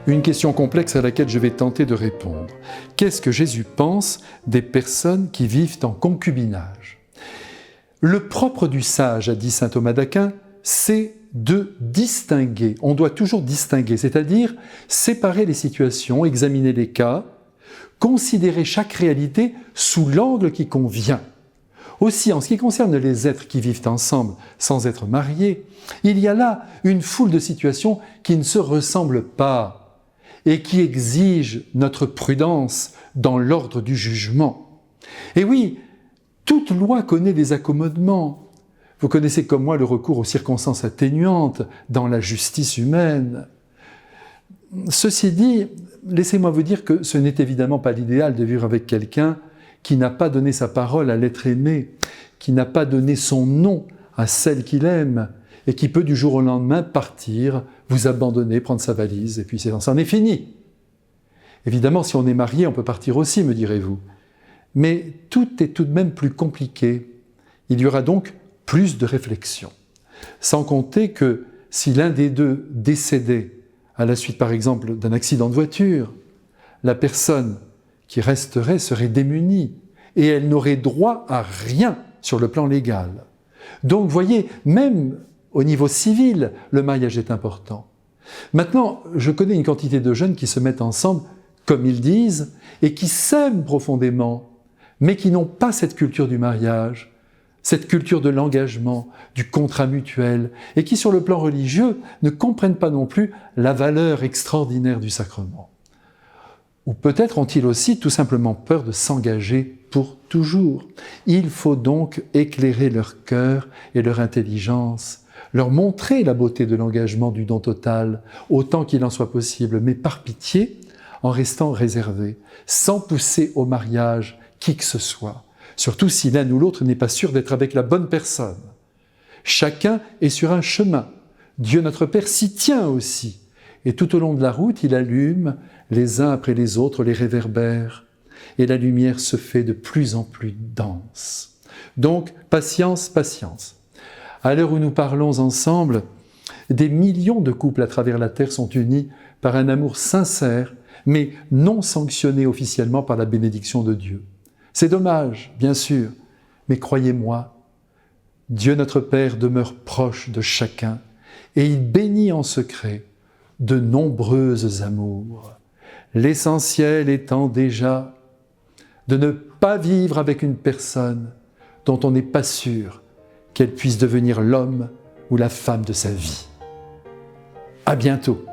Une question complexe à laquelle je vais tenter de répondre. Qu'est-ce que Jésus pense des personnes qui vivent en concubinage ? Le propre du sage, a dit saint Thomas d'Aquin, c'est de distinguer. On doit toujours distinguer, c'est-à-dire séparer les situations, examiner les cas, considérer chaque réalité sous l'angle qui convient. Aussi, en ce qui concerne les êtres qui vivent ensemble sans être mariés, il y a là une foule de situations qui ne se ressemblent pas et qui exigent notre prudence dans l'ordre du jugement. Et oui, toute loi connaît des accommodements. Vous connaissez comme moi le recours aux circonstances atténuantes dans la justice humaine. Ceci dit, laissez-moi vous dire que ce n'est évidemment pas l'idéal de vivre avec quelqu'un qui n'a pas donné sa parole à l'être aimé, qui n'a pas donné son nom à celle qu'il aime, et qui peut du jour au lendemain partir, vous abandonner, prendre sa valise, et puis c'en est fini. Évidemment, si on est marié, on peut partir aussi, me direz-vous. Mais tout est tout de même plus compliqué. Il y aura donc plus de réflexion. Sans compter que si l'un des deux décédait à la suite, par exemple, d'un accident de voiture, la personne qui resterait serait démunie et elle n'aurait droit à rien sur le plan légal. Donc, vous voyez, même au niveau civil, le mariage est important. Maintenant, je connais une quantité de jeunes qui se mettent ensemble, comme ils disent, et qui s'aiment profondément, mais qui n'ont pas cette culture du mariage, cette culture de l'engagement, du contrat mutuel, et qui, sur le plan religieux, ne comprennent pas non plus la valeur extraordinaire du sacrement. Ou peut-être ont-ils aussi tout simplement peur de s'engager pour toujours. Il faut donc éclairer leur cœur et leur intelligence, leur montrer la beauté de l'engagement du don total, autant qu'il en soit possible, mais par pitié, en restant réservé, sans pousser au mariage qui que ce soit, surtout si l'un ou l'autre n'est pas sûr d'être avec la bonne personne. Chacun est sur un chemin. Dieu notre Père s'y tient aussi. Et tout au long de la route, il allume les uns après les autres les réverbères. Et la lumière se fait de plus en plus dense. Donc, patience, patience. À l'heure où nous parlons ensemble, des millions de couples à travers la terre sont unis par un amour sincère, mais non sanctionné officiellement par la bénédiction de Dieu. C'est dommage, bien sûr, mais croyez-moi, Dieu notre Père demeure proche de chacun et il bénit en secret de nombreuses amours. L'essentiel étant déjà de ne pas vivre avec une personne dont on n'est pas sûr qu'elle puisse devenir l'homme ou la femme de sa vie. À bientôt.